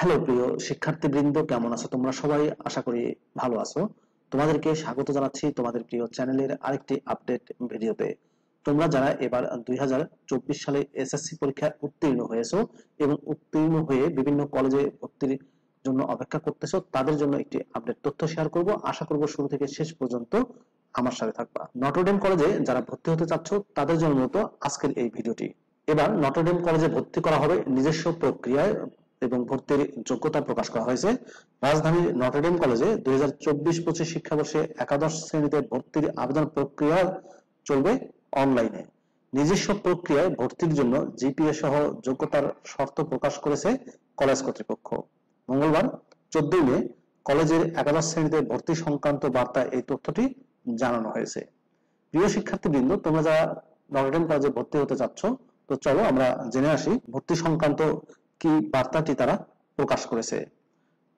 Hello প্রিয় শিক্ষার্থীবৃন্দ, কেমন আছো তোমরা সবাই? আশা করি ভালো আছো। তোমাদেরকে স্বাগত জানাচ্ছি তোমাদের প্রিয় চ্যানেলের আরেকটি আপডেট ভিডিওতে। তোমরা যারা এবার 2024 সালে এসএসসি পরীক্ষায় উত্তীর্ণ হয়েছো এবং উত্তীর্ণ হয়ে বিভিন্ন কলেজে ভর্তির জন্য অপেক্ষা করতেছো, তাদের জন্য একটি আপডেট তথ্য শেয়ার করব। আশা করব শুরু থেকে শেষ পর্যন্ত আমার সাথে থাকবা। নটরডেম কলেজে যারা ভর্তি হতে চাচ্ছ তাদের জন্য মূলত আজকের এই ভিডিওটি। এবার নটরডেম কলেজে ভর্তি করা হবে নিজস্ব প্রক্রিয়ায় এবং ভর্তির যোগ্যতা প্রকাশ করা হয়েছে। রাজধানীর নটরডেম কলেজে 2024-25 শিক্ষাবর্ষে একাদশ শ্রেণীতে ভর্তির আবেদন প্রক্রিয়া চলবে অনলাইনে। নিজস্ব প্রক্রিয়ায় ভর্তির জন্য জিপিএ সহ যোগ্যতার শর্ত প্রকাশ করেছে কলেজ কর্তৃপক্ষ। মঙ্গলবার 14 মে কলেজের একাদশ শ্রেণীতে ভর্তি সংক্রান্ত বার্তায় এই তথ্যটি জানানো হয়েছে। প্রিয় শিক্ষার্থীবৃন্দ, তোমরা যারা নটরডেম কলেজে ভর্তি হতে চাচ্ছ, তো চলো আমরা জেনে আসি ভর্তি সংক্রান্ত কি বার্তাটি তারা প্রকাশ করেছে।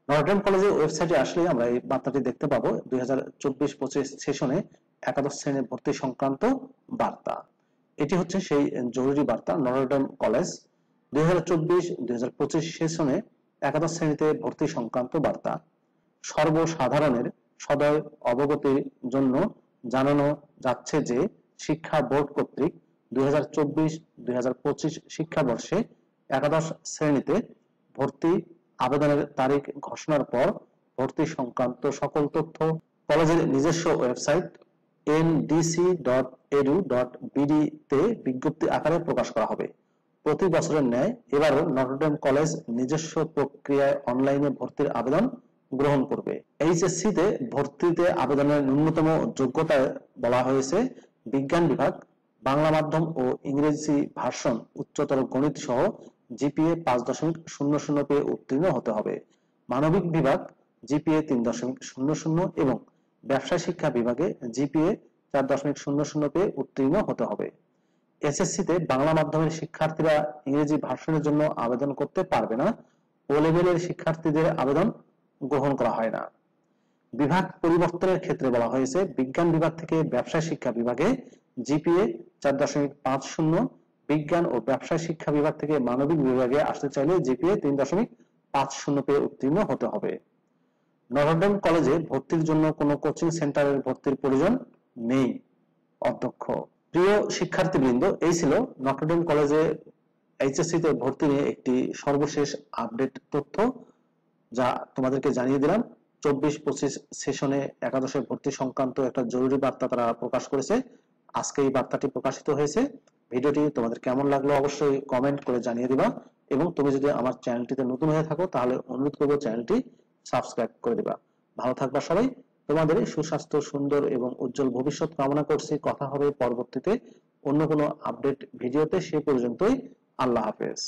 নটরডেম কলেজের ওয়েবসাইটে আসলে আমরা এই বার্তাটি দেখতে পাবো। 2024-25 সেশনে একাদশ শ্রেণীর ভর্তি সংক্রান্ত বার্তা। এটি হচ্ছে সেই জরুরি বার্তা। নটরডেম কলেজ 2024-2025 সেশনে একাদশ শ্রেণীতে ভর্তি সংক্রান্ত বার্তা। সর্বসাধারণের সদয় অবগতির জন্য জানানো যাচ্ছে যে শিক্ষা বোর্ড কর্তৃক 2024-2025 শিক্ষাবর্ষে একাদশ শ্রেণীতে ভর্তি আবেদনের তারিখ ঘোষণার পর ভর্তি সংক্রান্ত সকল তথ্য কলেজের নিজস্ব ওয়েবসাইট ndc.edu.bd তে বিজ্ঞপ্তি আকারে প্রকাশ করা হবে। প্রতি বছরের ন্যায় এবারও নটরডেম কলেজ নিজস্ব প্রক্রিয়ায় অনলাইনে ভর্তির আবেদন গ্রহণ করবে। এইচএসসি তে ভর্তিতে আবেদনের ন্যূনতম যোগ্যতায় বলা হয়েছে বিজ্ঞান বিভাগ, বাংলা মাধ্যম ও ইংরেজি ভার্সন, উচ্চতর গণিত সহ জিপিএ 5.00 পেয়ে উত্তীর্ণ হতে হবে। মানবিক বিভাগ জিপিএ 3.00 এবং ব্যবসায় শিক্ষা বিভাগে জিপিএ 4.00 পেয়ে উত্তীর্ণ হতে হবে। এসএসসি তে বাংলা মাধ্যমের শিক্ষার্থীরা ইংরেজি ভার্সনের জন্য আবেদন করতে পারবে না। ও লেভেলের শিক্ষার্থীদের আবেদন গ্রহণ করা হয় না। বিভাগ পরিবর্তনের ক্ষেত্রে বলা হয়েছে বিজ্ঞান বিভাগ থেকে ব্যবসায় শিক্ষা বিভাগে জিপিএ 4.50, বিজ্ঞান ও ব্যবসায় শিক্ষা বিভাগ থেকে মানবিক বিভাগে আসতে চাইলে জিপিএ 3.50 পেয়ে উত্তীর্ণ হতে হবে। নটরডেম কলেজে ভর্তির জন্য কোনো কোচিং সেন্টারের ভর্তির প্রয়োজন নেই। অধ্যক্ষ। প্রিয় শিক্ষার্থীবৃন্দ, এই ছিল নটরডেম কলেজে এইচএসসি তে ভর্তি নিয়ে একটি সর্বশেষ আপডেট তথ্য, যা তোমাদেরকে জানিয়ে দিলাম। 24-25 সেশনে একাদশে ভর্তি সংক্রান্ত একটা জরুরি বার্তা তারা প্রকাশ করেছে। আজকে এই বার্তাটি প্রকাশিত হয়েছে। ভিডিওটি তোমাদের কেমন লাগলো অবশ্যই কমেন্ট করে জানিয়ে দিবা, এবং তুমি যদি আমার চ্যানেলটিতে নতুন হয়ে থাকো তাহলে অনুরোধ করবো চ্যানেলটি সাবস্ক্রাইব করে দিবা। ভালো থাকবা সবাই। তোমাদের সুস্বাস্থ্য, সুন্দর এবং উজ্জ্বল ভবিষ্যৎ কামনা করছি। কথা হবে পরবর্তীতে অন্য কোনো আপডেট ভিডিওতে। সে পর্যন্তই আল্লাহ হাফেজ।